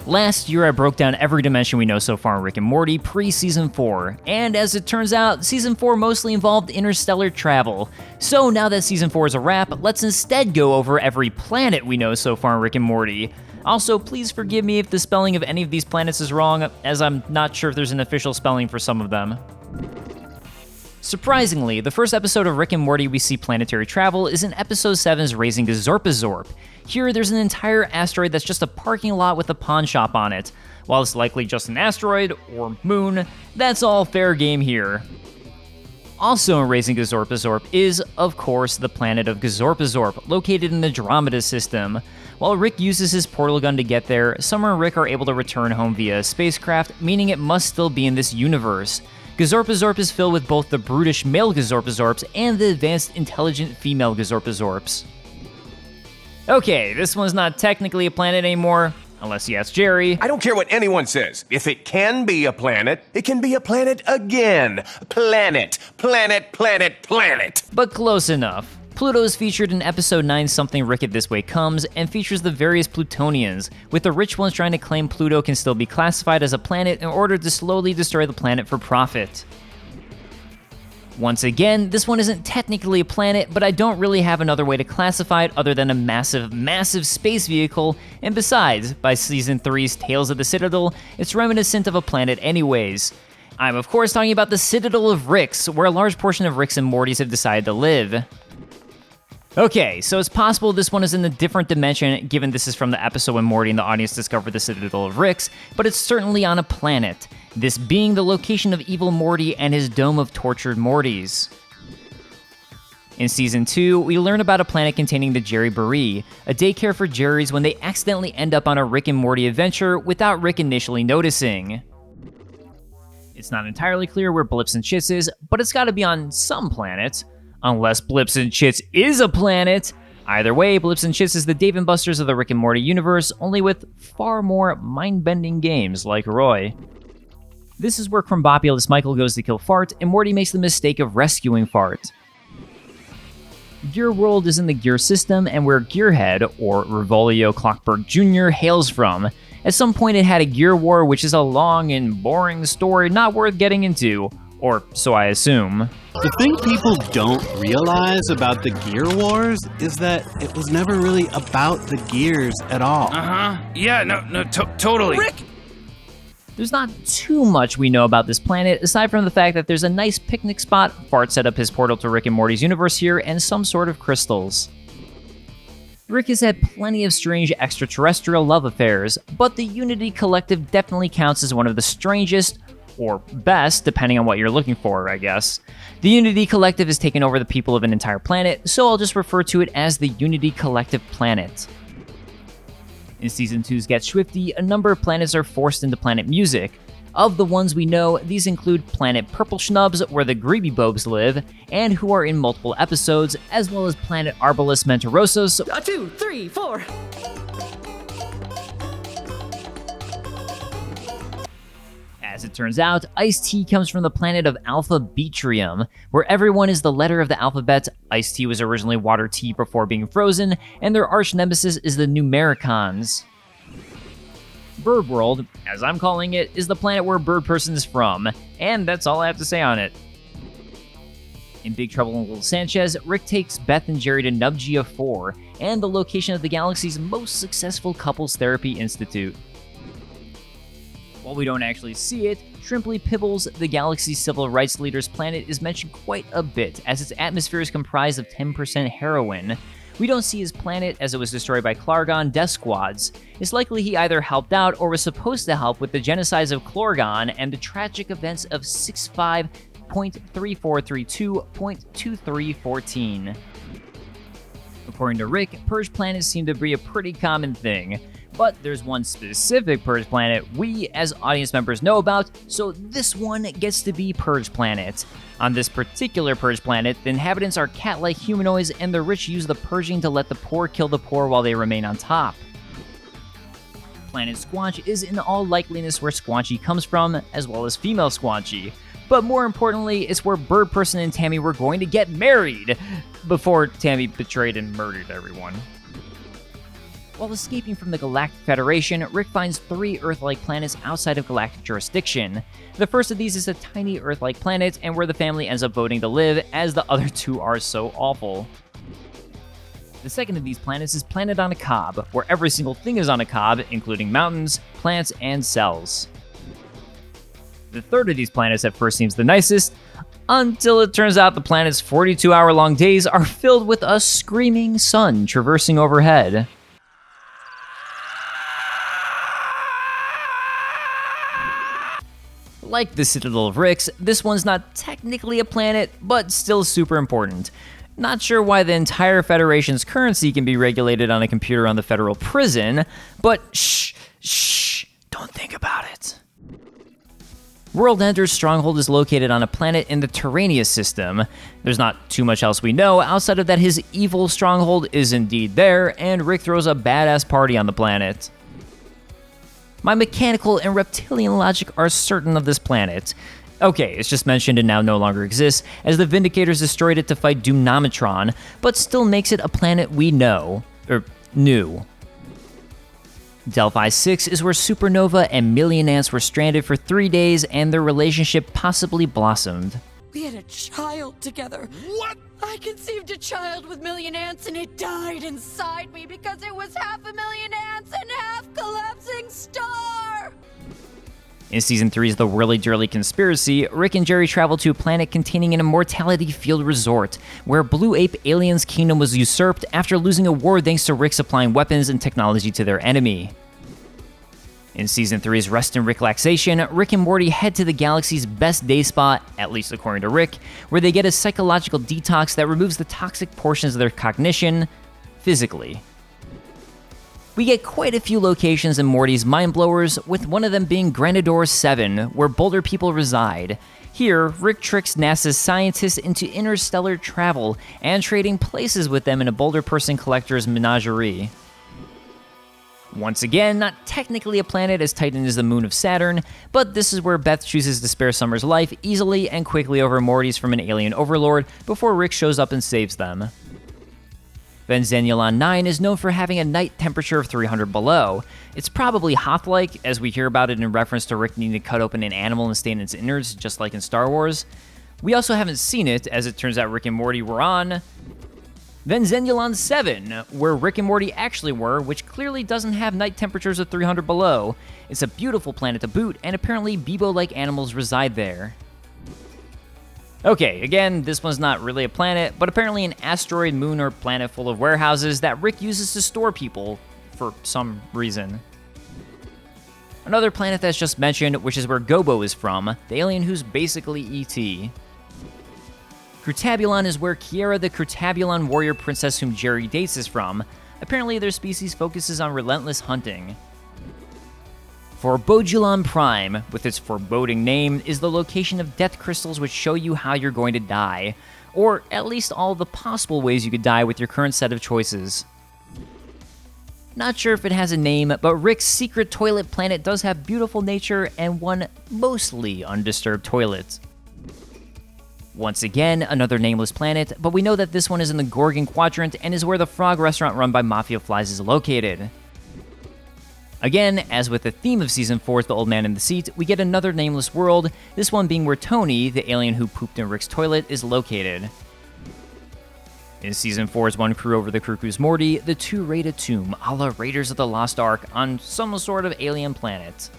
Last year I broke down every dimension we know so far in Rick and Morty pre-Season 4, and as it turns out, Season 4 mostly involved interstellar travel. So now that Season 4 is a wrap, let's instead go over every planet we know so far in Rick and Morty. Also, please forgive me if the spelling of any of these planets is wrong, as I'm not sure if there's an official spelling for some of them. Surprisingly, the first episode of Rick and Morty we see planetary travel is in Episode 7's Raising Gazorpazorp. Here, there's an entire asteroid that's just a parking lot with a pawn shop on it. While it's likely just an asteroid, or moon, that's all fair game here. Also in Raising Gazorpazorp is, of course, the planet of Gazorpazorp, located in the Andromeda system. While Rick uses his portal gun to get there, Summer and Rick are able to return home via a spacecraft, meaning it must still be in this universe. Gazorpazorp is filled with both the brutish male Gazorpazorps and the advanced intelligent female Gazorpazorps. Okay, this one's not technically a planet anymore, unless you ask Jerry. I don't care what anyone says. If it can be a planet, it can be a planet again. Planet, planet, planet, planet. But close enough. Pluto is featured in Episode 9 Something Rick It This Way Comes, and features the various Plutonians, with the rich ones trying to claim Pluto can still be classified as a planet in order to slowly destroy the planet for profit. Once again, this one isn't technically a planet, but I don't really have another way to classify it other than a massive, massive space vehicle, and besides, by Season 3's Tales of the Citadel, it's reminiscent of a planet anyways. I'm of course talking about the Citadel of Ricks, where a large portion of Ricks and Mortys have decided to live. Okay, so it's possible this one is in a different dimension, given this is from the episode when Morty and the audience discover the Citadel of Ricks, but it's certainly on a planet, this being the location of evil Morty and his dome of tortured Mortys. In Season 2, we learn about a planet containing the Jerry Baree, a daycare for Jerrys when they accidentally end up on a Rick and Morty adventure without Rick initially noticing. It's not entirely clear where Blips and Chits is, but it's gotta be on some planet. Unless Blips and Chits is a planet. Either way, Blips and Chits is the Dave & Buster's of the Rick and Morty universe, only with far more mind-bending games like Roy. This is where Crumbopulous Michael goes to kill Fart, and Morty makes the mistake of rescuing Fart. Gear World is in the Gear system, and where Gearhead, or Revolio Clockberg Jr., hails from. At some point it had a Gear War, which is a long and boring story not worth getting into. Or so I assume. The thing people don't realize about the Gear Wars is that it was never really about the gears at all. Yeah, totally. Rick! There's not too much we know about this planet, aside from the fact that there's a nice picnic spot, Fart set up his portal to Rick and Morty's universe here, and some sort of crystals. Rick has had plenty of strange extraterrestrial love affairs, but the Unity Collective definitely counts as one of the strangest, or best, depending on what you're looking for, I guess. The Unity Collective has taken over the people of an entire planet, so I'll just refer to it as the Unity Collective Planet. In Season 2's Get Swifty, a number of planets are forced into planet music. Of the ones we know, these include Planet Purple Schnubs, where the Greeby Bobes live, and who are in multiple episodes, as well as Planet Arbalest Mentarosos. 2, 3, 4. As it turns out, Ice-T comes from the planet of Alpha Betrium, where everyone is the letter of the alphabet. Ice-T was originally water tea before being frozen, and their arch nemesis is the Numericons. Bird World, as I'm calling it, is the planet where Bird Person is from, and that's all I have to say on it. In Big Trouble in Little Sanchez, Rick takes Beth and Jerry to Nubgia 4, and the location of the galaxy's most successful couples therapy institute. While we don't actually see it, Shrimply Pibbles, the galaxy's civil rights leader's planet, is mentioned quite a bit, as its atmosphere is comprised of 10% heroin. We don't see his planet, as it was destroyed by Klargon death squads. It's likely he either helped out or was supposed to help with the genocides of Klargon and the tragic events of 65.3432.2314. According to Rick, purge planets seem to be a pretty common thing. But there's one specific Purge planet we, as audience members, know about, so this one gets to be Purge Planet. On this particular Purge planet, the inhabitants are cat-like humanoids, and the rich use the purging to let the poor kill the poor while they remain on top. Planet Squanch is in all likeliness where Squanchy comes from, as well as female Squanchy. But more importantly, it's where Bird Person and Tammy were going to get married, before Tammy betrayed and murdered everyone. While escaping from the Galactic Federation, Rick finds 3 Earth-like planets outside of galactic jurisdiction. The first of these is a tiny Earth-like planet, and where the family ends up voting to live, as the other 2 are so awful. The second of these planets is Planet on a Cob, where every single thing is on a cob, including mountains, plants, and cells. The third of these planets at first seems the nicest, until it turns out the planet's 42-hour-long days are filled with a screaming sun traversing overhead. Like the Citadel of Ricks, this one's not technically a planet, but still super important. Not sure why the entire Federation's currency can be regulated on a computer on the federal prison, but shh, don't think about it. World Ender's stronghold is located on a planet in the Terranius system. There's not too much else we know outside of that his evil stronghold is indeed there, and Rick throws a badass party on the planet. My mechanical and reptilian logic are certain of this planet. Okay, it's just mentioned and now no longer exists, as the Vindicators destroyed it to fight Doomnometron, but still makes it a planet we know, or knew. Delphi 6 is where Supernova and Million Ants were stranded for 3 days and their relationship possibly blossomed. We had a child together. What? I conceived a child with Million Ants and it died inside me because it was half a million ants and half collapsing star! In Season 3's The Whirly Dirly Conspiracy, Rick and Jerry travel to a planet containing an immortality field resort, where Blue Ape Alien's kingdom was usurped after losing a war thanks to Rick supplying weapons and technology to their enemy. In Season 3's Rest and Ricklaxation, Rick and Morty head to the galaxy's best day spot, at least according to Rick, where they get a psychological detox that removes the toxic portions of their cognition, physically. We get quite a few locations in Morty's Mind Blowers, with one of them being Granador 7, where Boulder people reside. Here, Rick tricks NASA's scientists into interstellar travel and trading places with them in a Boulder person collector's menagerie. Once again, not technically a planet as Titan is the moon of Saturn, but this is where Beth chooses to spare Summer's life easily and quickly over Morty's from an alien overlord before Rick shows up and saves them. Benzenialon 9 is known for having a night temperature of 300 below. It's probably Hoth-like, as we hear about it in reference to Rick needing to cut open an animal and stain its innards, just like in Star Wars. We also haven't seen it, as it turns out Rick and Morty were on Benzenialon 7, where Rick and Morty actually were, which clearly doesn't have night temperatures of 300 below. It's a beautiful planet to boot, and apparently Bebo-like animals reside there. Okay, again, this one's not really a planet, but apparently an asteroid, moon, or planet full of warehouses that Rick uses to store people, for some reason. Another planet that's just mentioned, which is where Gobo is from, the alien who's basically E.T. Crutabulon is where Kiera the Crutabulon warrior princess whom Jerry dates is from. Apparently their species focuses on relentless hunting. Forebodulon Prime, with its foreboding name, is the location of death crystals which show you how you're going to die, or at least all the possible ways you could die with your current set of choices. Not sure if it has a name, but Rick's secret toilet planet does have beautiful nature and one mostly undisturbed toilet. Once again, another nameless planet, but we know that this one is in the Gorgon Quadrant and is where the frog restaurant run by Mafia Flies is located. Again, as with the theme of Season 4's The Old Man in the Seat, we get another nameless world, this one being where Tony, the alien who pooped in Rick's toilet, is located. In Season 4's One Crew Over the Cuckoo's Morty, the two raid a tomb, a la Raiders of the Lost Ark, on some sort of alien planet.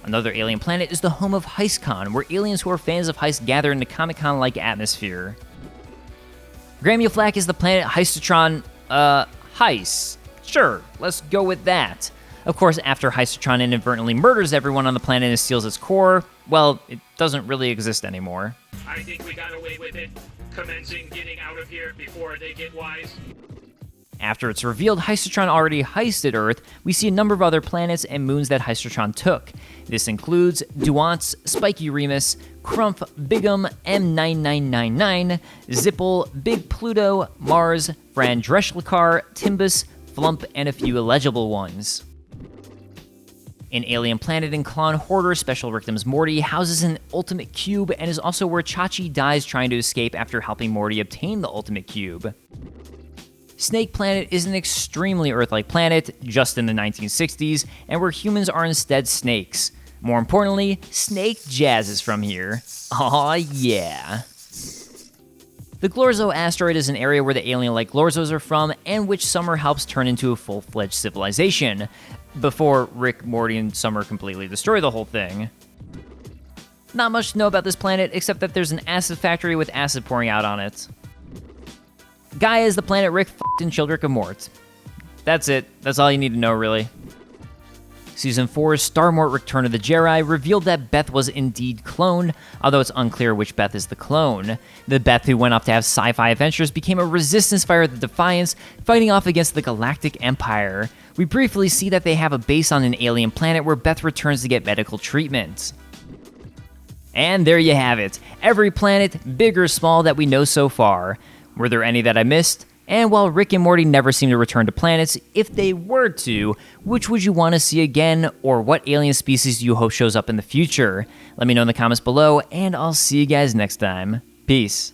Another alien planet is the home of HeistCon, where aliens who are fans of heist gather in the Comic-Con-like atmosphere. Gramuflac is the planet Heistatron, Heist. Sure, let's go with that. Of course, after Heistatron inadvertently murders everyone on the planet and steals its core, well, it doesn't really exist anymore. I think we got away with it. Commencing getting out of here before they get wise. After it's revealed Heistatron already heisted Earth, we see a number of other planets and moons that Heistatron took. This includes Duance, Spiky Remus, Crumph, Bigum, M9999, Zippel, Big Pluto, Mars, Fran Dreshlakar, Timbus, Flump, and a few illegible ones. An alien planet in Clone Hoarder Special Victims Morty houses an ultimate cube and is also where Chachi dies trying to escape after helping Morty obtain the ultimate cube. Snake Planet is an extremely Earth-like planet, just in the 1960s, and where humans are instead snakes. More importantly, snake jazz is from here. Aw yeah. The Glorzo asteroid is an area where the alien-like Glorzos are from, and which Summer helps turn into a full-fledged civilization, before Rick, Morty, and Summer completely destroy the whole thing. Not much to know about this planet, except that there's an acid factory with acid pouring out on it. Gaia is the planet Rick f***ed and killed Rick and Mort. That's it. That's all you need to know, really. Season 4's Star Mort Return of the Jedi revealed that Beth was indeed cloned, although it's unclear which Beth is the clone. The Beth who went off to have sci-fi adventures became a resistance fighter at the Defiance, fighting off against the Galactic Empire. We briefly see that they have a base on an alien planet where Beth returns to get medical treatment. And there you have it. Every planet, big or small, that we know so far. Were there any that I missed? And while Rick and Morty never seem to return to planets, if they were to, which would you want to see again, or what alien species do you hope shows up in the future? Let me know in the comments below, and I'll see you guys next time. Peace.